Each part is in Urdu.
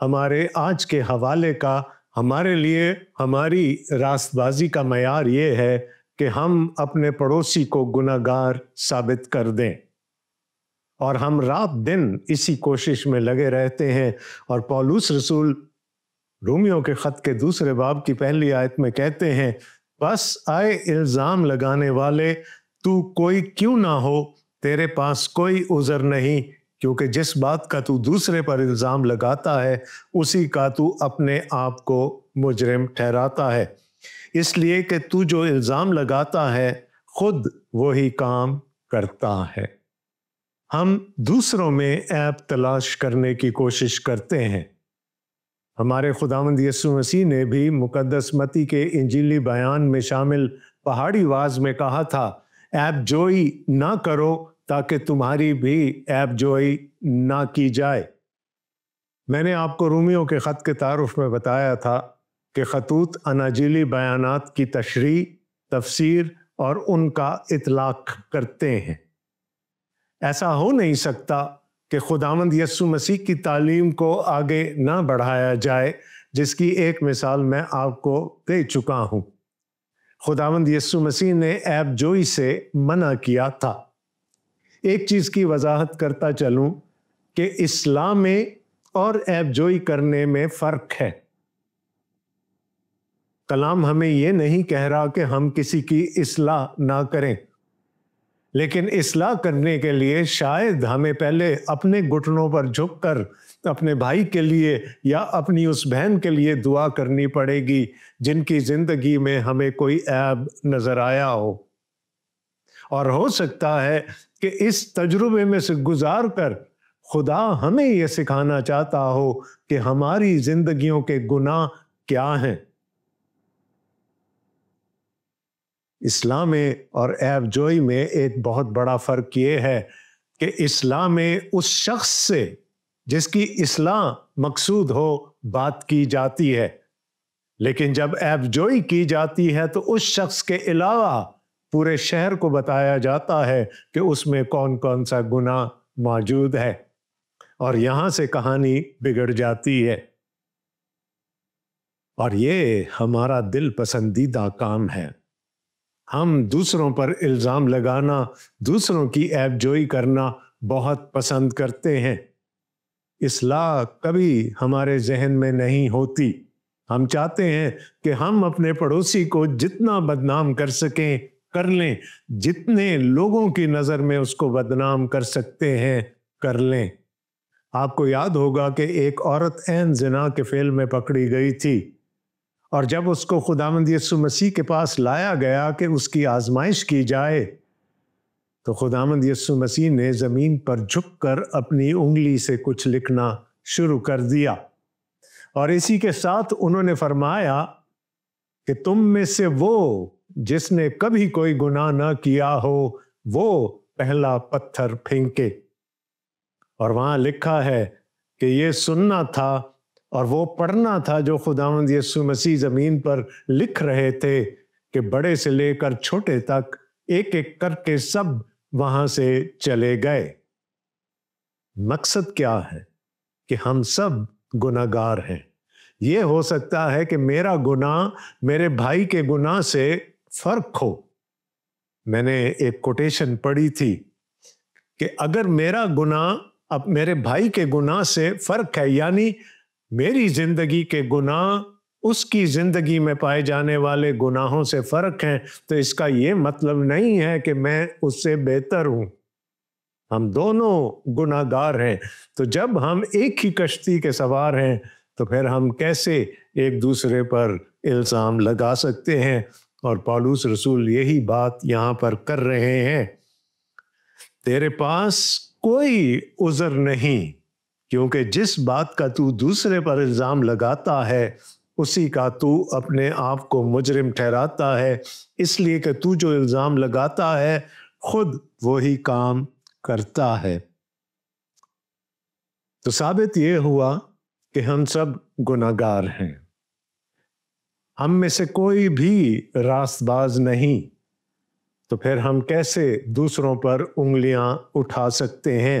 ہمارے آج کے حوالے کا ہمارے لیے ہماری راست بازی کا معیار یہ ہے کہ ہم اپنے پڑوسی کو گناہگار ثابت کر دیں، اور ہم رات دن اسی کوشش میں لگے رہتے ہیں۔ اور پولس رسول رومیوں کے خط کے 2 باب کی پہلی آیت میں کہتے ہیں، بس آئے الزام لگانے والے، تو کوئی کیوں نہ ہو، تیرے پاس کوئی عذر نہیں، کیونکہ جس بات کا تو دوسرے پر الزام لگاتا ہے اسی کا تو اپنے آپ کو مجرم ٹھہراتا ہے، اس لیے کہ تو جو الزام لگاتا ہے خود وہی کام کرتا ہے۔ ہم دوسروں میں عیب تلاش کرنے کی کوشش کرتے ہیں۔ ہمارے خداوند یسوع مسیح نے بھی مقدس متی کے انجیلی بیان میں شامل پہاڑی واز میں کہا تھا، عیب جوئی نہ کرو تاکہ تمہاری بھی عیب جوئی نہ کی جائے۔ میں نے آپ کو رومیوں کے خط کے تعارف میں بتایا تھا کہ خطوط اناجیلی بیانات کی تشریح، تفسیر اور ان کا اطلاق کرتے ہیں۔ ایسا ہو نہیں سکتا کہ خداوند یسوع مسیح کی تعلیم کو آگے نہ بڑھایا جائے، جس کی ایک مثال میں آپ کو دے چکا ہوں۔ خداوند یسوع مسیح نے عیب جوئی سے منع کیا تھا۔ ایک چیز کی وضاحت کرتا چلوں کہ اصلاح میں اور عیب جوئی کرنے میں فرق ہے۔ کلام ہمیں یہ نہیں کہہ رہا کہ ہم کسی کی اصلاح نہ کریں، لیکن اصلاح کرنے کے لیے شاید ہمیں پہلے اپنے گھٹنوں پر جھک کر اپنے بھائی کے لیے یا اپنی اس بہن کے لیے دعا کرنی پڑے گی جن کی زندگی میں ہمیں کوئی عیب نظر آیا ہو، اور ہو سکتا ہے کہ اس تجربے میں سے گزار کر خدا ہمیں یہ سکھانا چاہتا ہو کہ ہماری زندگیوں کے گناہ کیا ہیں۔ اصلاح میں اور عیب جوئی میں ایک بہت بڑا فرق یہ ہے کہ اصلاح میں اس شخص سے جس کی اصلاح مقصود ہو بات کی جاتی ہے، لیکن جب عیب جوئی کی جاتی ہے تو اس شخص کے علاوہ پورے شہر کو بتایا جاتا ہے کہ اس میں کون کون سا گناہ موجود ہے، اور یہاں سے کہانی بگڑ جاتی ہے۔ اور یہ ہمارا دل پسندیدہ کام ہے۔ ہم دوسروں پر الزام لگانا، دوسروں کی عیب جوئی کرنا بہت پسند کرتے ہیں۔ اصلاح کبھی ہمارے ذہن میں نہیں ہوتی۔ ہم چاہتے ہیں کہ ہم اپنے پڑوسی کو جتنا بدنام کر سکیں کر لیں، جتنے لوگوں کی نظر میں اس کو بدنام کر سکتے ہیں کر لیں۔ آپ کو یاد ہوگا کہ ایک عورت عین زنا کے فعل میں پکڑی گئی تھی، اور جب اس کو خداوند یسوع مسیح کے پاس لایا گیا کہ اس کی آزمائش کی جائے تو خداوند یسوع مسیح نے زمین پر جھک کر اپنی انگلی سے کچھ لکھنا شروع کر دیا، اور اسی کے ساتھ انہوں نے فرمایا کہ تم میں سے وہ جس نے کبھی کوئی گناہ نہ کیا ہو وہ پہلا پتھر پھینکے۔ اور وہاں لکھا ہے کہ یہ سننا تھا اور وہ پڑھنا تھا جو خداوند یسوع مسیح زمین پر لکھ رہے تھے کہ بڑے سے لے کر چھوٹے تک ایک ایک کر کے سب وہاں سے چلے گئے۔ مقصد کیا ہے؟ کہ ہم سب گناہگار ہیں۔ یہ ہو سکتا ہے کہ میرا گناہ میرے بھائی کے گناہ سے فرق ہو۔ میں نے ایک کوٹیشن پڑھی تھی کہ اگر میرا گناہ اب میرے بھائی کے گناہ سے فرق ہے، یعنی میری زندگی کے گناہ اس کی زندگی میں پائے جانے والے گناہوں سے فرق ہیں، تو اس کا یہ مطلب نہیں ہے کہ میں اس سے بہتر ہوں۔ ہم دونوں گناہگار ہیں۔ تو جب ہم ایک ہی کشتی کے سوار ہیں تو پھر ہم کیسے ایک دوسرے پر الزام لگا سکتے ہیں؟ اور پولس رسول یہی بات یہاں پر کر رہے ہیں۔ تیرے پاس کوئی عذر نہیں، کیونکہ جس بات کا تو دوسرے پر الزام لگاتا ہے اسی کا تو اپنے آپ کو مجرم ٹھہراتا ہے، اس لیے کہ تو جو الزام لگاتا ہے خود وہی کام کرتا ہے۔ تو ثابت یہ ہوا کہ ہم سب گناہگار ہیں۔ ہم میں سے کوئی بھی راست باز نہیں، تو پھر ہم کیسے دوسروں پر انگلیاں اٹھا سکتے ہیں؟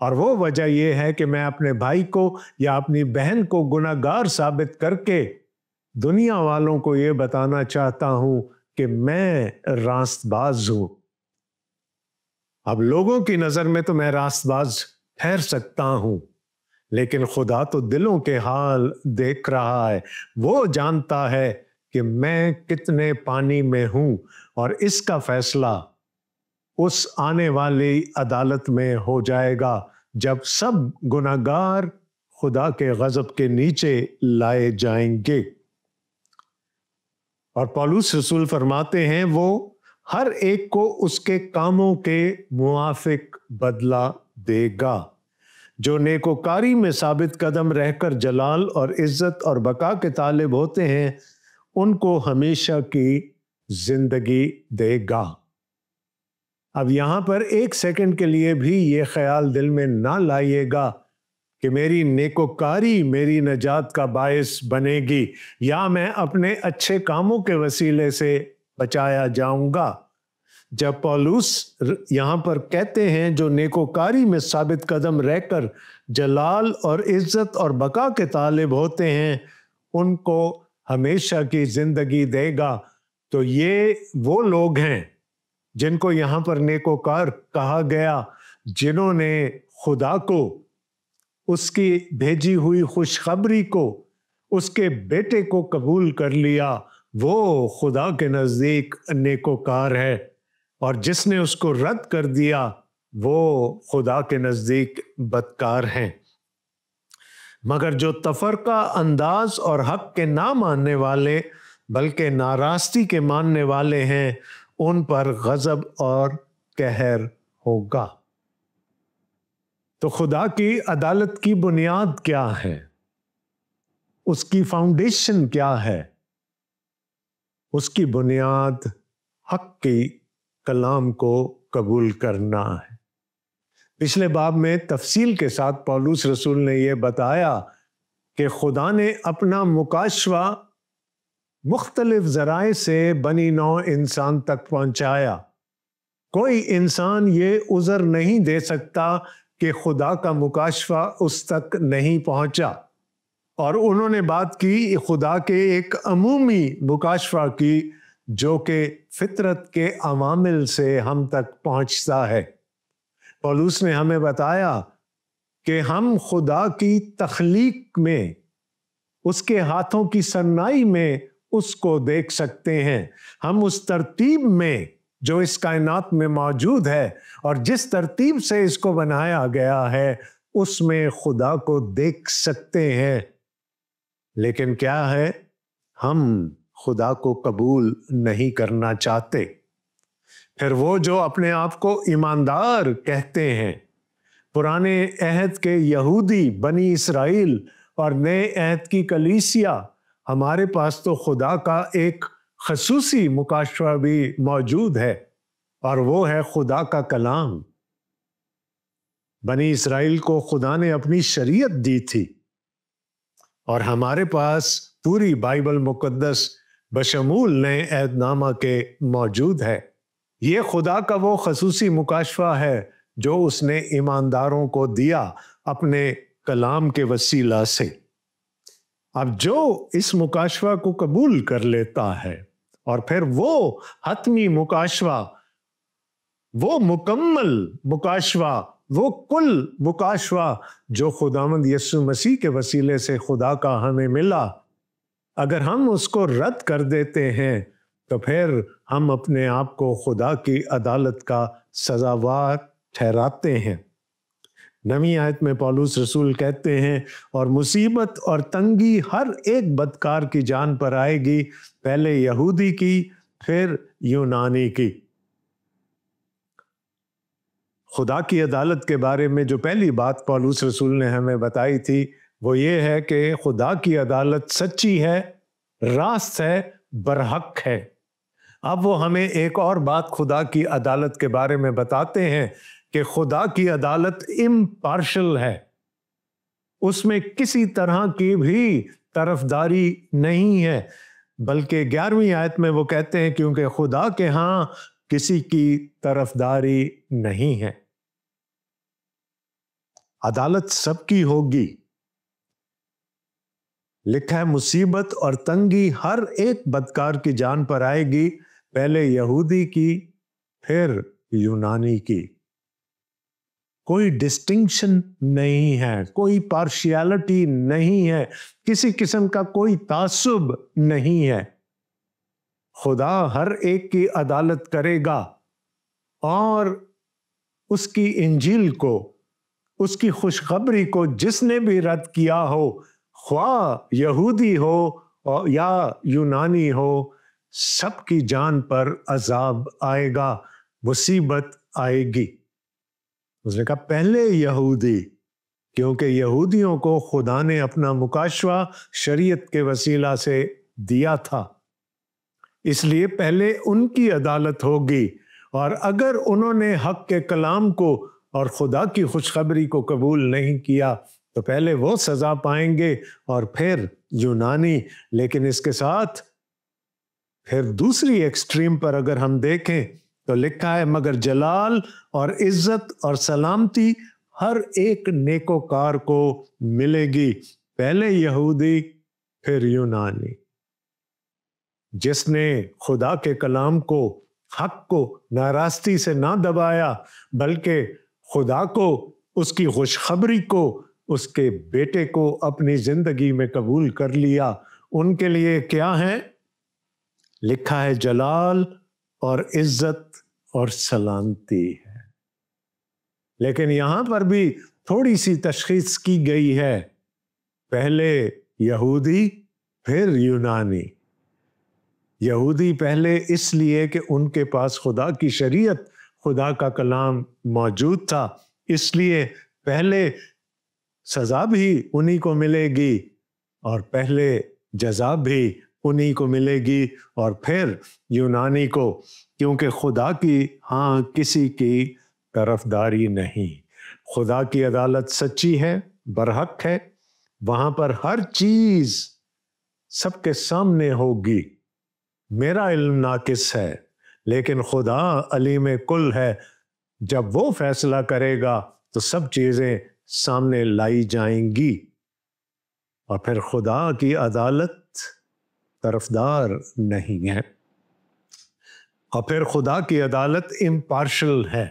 اور وہ وجہ یہ ہے کہ میں اپنے بھائی کو یا اپنی بہن کو گناہگار ثابت کر کے دنیا والوں کو یہ بتانا چاہتا ہوں کہ میں راست باز ہوں۔ اب لوگوں کی نظر میں تو میں راست باز ٹھہر سکتا ہوں، لیکن خدا تو دلوں کے حال دیکھ رہا ہے۔ وہ جانتا ہے کہ میں کتنے پانی میں ہوں، اور اس کا فیصلہ اس آنے والی عدالت میں ہو جائے گا جب سب گناہگار خدا کے غضب کے نیچے لائے جائیں گے۔ اور پولس رسول فرماتے ہیں وہ ہر ایک کو اس کے کاموں کے موافق بدلہ دے گا۔ جو نیکوکاری میں ثابت قدم رہ کر جلال اور عزت اور بقا کے طالب ہوتے ہیں ان کو ہمیشہ کی زندگی دے گا۔ اب یہاں پر ایک سیکنڈ کے لیے بھی یہ خیال دل میں نہ لائیے گا کہ میری نیکوکاری میری نجات کا باعث بنے گی یا میں اپنے اچھے کاموں کے وسیلے سے بچایا جاؤں گا۔ جب پولس یہاں پر کہتے ہیں جو نیکوکاری میں ثابت قدم رہ کر جلال اور عزت اور بقا کے طالب ہوتے ہیں ان کو ہمیشہ کی زندگی دے گا، تو یہ وہ لوگ ہیں جن کو یہاں پر نیکوکار کہا گیا، جنہوں نے خدا کو، اس کی بھیجی ہوئی خوشخبری کو، اس کے بیٹے کو قبول کر لیا، وہ خدا کے نزدیک نیکوکار ہے، اور جس نے اس کو رد کر دیا وہ خدا کے نزدیک بدکار ہیں۔ مگر جو تفرقہ انداز اور حق کے نہ ماننے والے بلکہ ناراستی کے ماننے والے ہیں ان پر غضب اور قہر ہوگا۔ تو خدا کی عدالت کی بنیاد کیا ہے؟ اس کی فاؤنڈیشن کیا ہے؟ اس کی بنیاد حق کی کلام کو قبول کرنا ہے۔ پچھلے باب میں تفصیل کے ساتھ پولس رسول نے یہ بتایا کہ خدا نے اپنا مکاشفہ مختلف ذرائع سے بنی نوع انسان تک پہنچایا۔ کوئی انسان یہ عذر نہیں دے سکتا کہ خدا کا مکاشفہ اس تک نہیں پہنچا، اور انہوں نے بات کی خدا کے ایک عمومی مکاشفہ کی جو کہ فطرت کے عوامل سے ہم تک پہنچتا ہے۔ پولس نے ہمیں بتایا کہ ہم خدا کی تخلیق میں، اس کے ہاتھوں کی صنائی میں اس کو دیکھ سکتے ہیں۔ ہم اس ترتیب میں جو اس کائنات میں موجود ہے اور جس ترتیب سے اس کو بنایا گیا ہے اس میں خدا کو دیکھ سکتے ہیں، لیکن کیا ہے، ہم خدا کو قبول نہیں کرنا چاہتے۔ پھر وہ جو اپنے آپ کو ایماندار کہتے ہیں، پرانے عہد کے یہودی بنی اسرائیل اور نئے عہد کی کلیسیا، ہمارے پاس تو خدا کا ایک خصوصی مکاشفہ بھی موجود ہے، اور وہ ہے خدا کا کلام۔ بنی اسرائیل کو خدا نے اپنی شریعت دی تھی، اور ہمارے پاس پوری بائبل مقدس بشمول نئے عہد نامہ کے موجود ہے۔ یہ خدا کا وہ خصوصی مکاشفہ ہے جو اس نے ایمانداروں کو دیا اپنے کلام کے وسیلہ سے۔ اب جو اس مکاشفہ کو قبول کر لیتا ہے اور پھر وہ حتمی مکاشفہ، وہ مکمل مکاشفہ، وہ کل مکاشفہ جو خداوند یسوع مسیح کے وسیلے سے خدا کا ہمیں ملا، اگر ہم اس کو رد کر دیتے ہیں تو پھر ہم اپنے آپ کو خدا کی عدالت کا سزاوار ٹھہراتے ہیں۔ نویں آیت میں پولس رسول کہتے ہیں اور مصیبت اور تنگی ہر ایک بدکار کی جان پر آئے گی، پہلے یہودی کی پھر یونانی کی۔ خدا کی عدالت کے بارے میں جو پہلی بات پولس رسول نے ہمیں بتائی تھی وہ یہ ہے کہ خدا کی عدالت سچی ہے، راست ہے، برحق ہے۔ اب وہ ہمیں ایک اور بات خدا کی عدالت کے بارے میں بتاتے ہیں کہ خدا کی عدالت امپارشل ہے، اس میں کسی طرح کی بھی طرفداری نہیں ہے، بلکہ 11ویں آیت میں وہ کہتے ہیں کیونکہ خدا کے ہاں کسی کی طرفداری نہیں ہے۔ عدالت سب کی ہوگی. لکھا ہے مصیبت اور تنگی ہر ایک بدکار کی جان پر آئے گی، پہلے یہودی کی پھر یونانی کی. کوئی ڈسٹنکشن نہیں ہے، کوئی پارشیالٹی نہیں ہے، کسی قسم کا کوئی تعصب نہیں ہے. خدا ہر ایک کی عدالت کرے گا اور اس کی انجیل کو، اس کی خوشخبری کو جس نے بھی رد کیا ہو، خواہ یہودی ہو یا یونانی ہو، سب کی جان پر عذاب آئے گا، مصیبت آئے گی. اس نے کہا پہلے یہودی، کیونکہ یہودیوں کو خدا نے اپنا مکاشفہ شریعت کے وسیلہ سے دیا تھا، اس لیے پہلے ان کی عدالت ہوگی. اور اگر انہوں نے حق کے کلام کو اور خدا کی خوشخبری کو قبول نہیں کیا تو پہلے وہ سزا پائیں گے اور پھر یونانی. لیکن اس کے ساتھ پھر دوسری ایکسٹریم پر اگر ہم دیکھیں تو لکھا ہے مگر جلال اور عزت اور سلامتی ہر ایک نیکوکار کو ملے گی، پہلے یہودی پھر یونانی. جس نے خدا کے کلام کو، حق کو ناراستی سے نہ دبایا بلکہ خدا کو، اس کی خوشخبری کو، اس کے بیٹے کو اپنی زندگی میں قبول کر لیا، ان کے لیے کیا ہے؟ لکھا ہے جلال اور عزت اور سلامتی ہے. لیکن یہاں پر بھی تھوڑی سی تشخیص کی گئی ہے، پہلے یہودی پھر یونانی. یہودی پہلے اس لیے کہ ان کے پاس خدا کی شریعت، خدا کا کلام موجود تھا، اس لیے پہلے سزا بھی انہی کو ملے گی اور پہلے جزا بھی انہی کو ملے گی، اور پھر یونانی کو، کیونکہ خدا کی ہاں کسی کی طرفداری نہیں. خدا کی عدالت سچی ہے، برحق ہے، وہاں پر ہر چیز سب کے سامنے ہوگی. میرا علم ناقص ہے لیکن خدا علیم کل ہے، جب وہ فیصلہ کرے گا تو سب چیزیں سامنے لائی جائیں گی. اور پھر خدا کی عدالت طرفدار نہیں ہے، اور پھر خدا کی عدالت امپارشل ہے،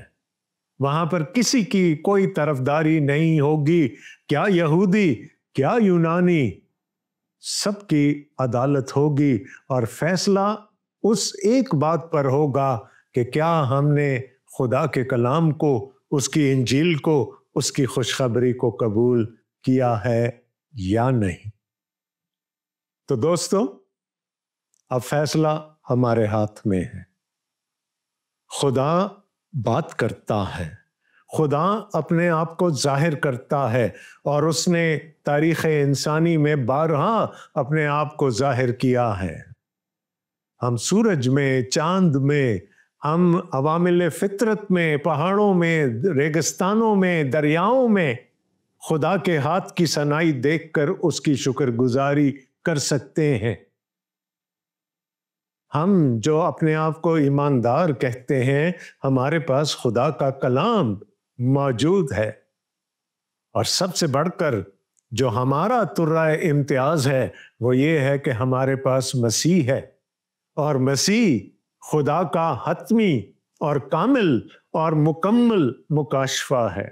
وہاں پر کسی کی کوئی طرفداری نہیں ہوگی. کیا یہودی کیا یونانی، سب کی عدالت ہوگی اور فیصلہ اس ایک بات پر ہوگا کہ کیا ہم نے خدا کے کلام کو، اس کی انجیل کو، اس کی خوشخبری کو قبول کیا ہے یا نہیں. تو دوستو، اب فیصلہ ہمارے ہاتھ میں ہے. خدا بات کرتا ہے، خدا اپنے آپ کو ظاہر کرتا ہے، اور اس نے تاریخ انسانی میں بارہا اپنے آپ کو ظاہر کیا ہے. ہم سورج میں، چاند میں، ہم عوامل فطرت میں، پہاڑوں میں، ریگستانوں میں، دریاؤں میں خدا کے ہاتھ کی صنائی دیکھ کر اس کی شکر گزاری کر سکتے ہیں. ہم جو اپنے آپ کو ایماندار کہتے ہیں، ہمارے پاس خدا کا کلام موجود ہے، اور سب سے بڑھ کر جو ہمارا ترہ امتیاز ہے وہ یہ ہے کہ ہمارے پاس مسیح ہے، اور مسیح خدا کا حتمی اور کامل اور مکمل مکاشفہ ہے.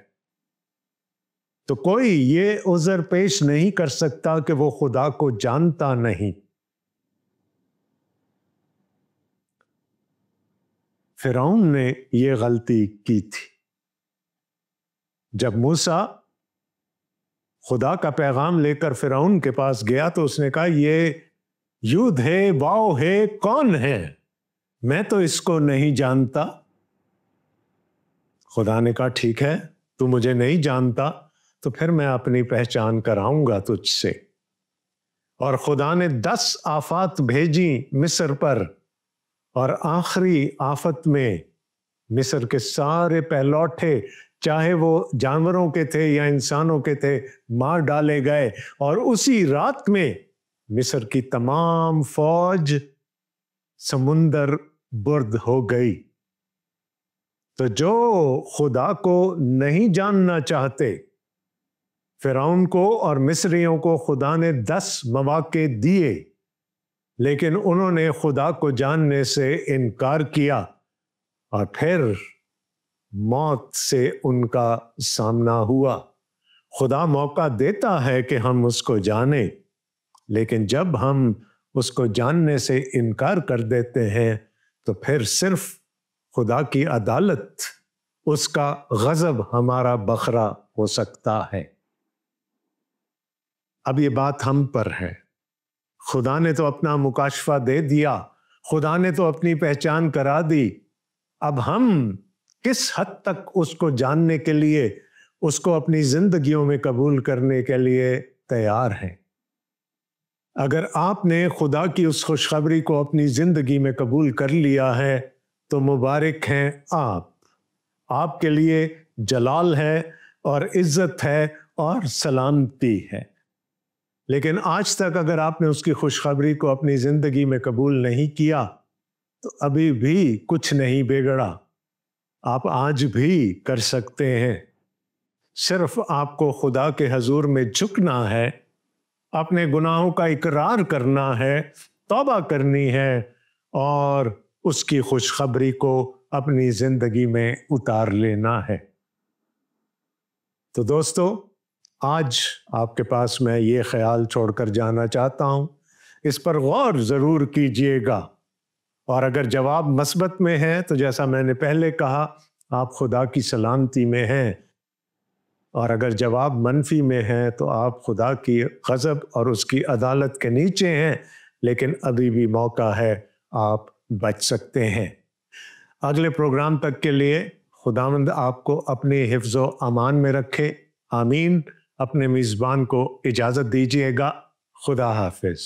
تو کوئی یہ عذر پیش نہیں کر سکتا کہ وہ خدا کو جانتا نہیں. فرعون نے یہ غلطی کی تھی. جب موسیٰ خدا کا پیغام لے کر فرعون کے پاس گیا تو اس نے کہا یہ یود ہے، واؤ ہے، کون ہے؟ میں تو اس کو نہیں جانتا. خدا نے کہا ٹھیک ہے، تو مجھے نہیں جانتا تو پھر میں اپنی پہچان کراؤں گا تجھ سے. اور خدا نے 10 آفات بھیجی مصر پر، اور آخری آفت میں مصر کے سارے پہلوٹے، چاہے وہ جانوروں کے تھے یا انسانوں کے تھے، مار ڈالے گئے، اور اسی رات میں مصر کی تمام فوج سمندر برد ہو گئی. تو جو خدا کو نہیں جاننا چاہتے فرعون کو اور مصریوں کو خدا نے 10 مواقع دیے، لیکن انہوں نے خدا کو جاننے سے انکار کیا، اور پھر موت سے ان کا سامنا ہوا۔ خدا موقع دیتا ہے کہ ہم اس کو جانیں، لیکن جب ہم اس کو جاننے سے انکار کر دیتے ہیں تو پھر صرف خدا کی عدالت، اس کا غضب ہمارا بخرا ہو سکتا ہے۔ اب یہ بات ہم پر ہے۔ خدا نے تو اپنا مکاشفہ دے دیا، خدا نے تو اپنی پہچان کرا دی، اب ہم کس حد تک اس کو جاننے کے لیے، اس کو اپنی زندگیوں میں قبول کرنے کے لیے تیار ہیں؟ اگر آپ نے خدا کی اس خوشخبری کو اپنی زندگی میں قبول کر لیا ہے تو مبارک ہیں آپ کے لیے جلال ہے اور عزت ہے اور سلامتی ہے۔ لیکن آج تک اگر آپ نے اس کی خوشخبری کو اپنی زندگی میں قبول نہیں کیا تو ابھی بھی کچھ نہیں بگڑا، آپ آج بھی کر سکتے ہیں۔ صرف آپ کو خدا کے حضور میں جھکنا ہے، اپنے گناہوں کا اقرار کرنا ہے، توبہ کرنی ہے اور اس کی خوشخبری کو اپنی زندگی میں اتار لینا ہے۔ تو دوستو، آج آپ کے پاس میں یہ خیال چھوڑ کر جانا چاہتا ہوں، اس پر غور ضرور کیجئے گا، اور اگر جواب مثبت میں ہے تو جیسا میں نے پہلے کہا، آپ خدا کی سلامتی میں ہیں، اور اگر جواب منفی میں ہے تو آپ خدا کی غضب اور اس کی عدالت کے نیچے ہیں، لیکن ابھی بھی موقع ہے، آپ بچ سکتے ہیں۔ اگلے پروگرام تک کے لیے خداوند آپ کو اپنے حفظ و امان میں رکھے، آمین۔ اپنے میزبان کو اجازت دیجیے گا، خدا حافظ۔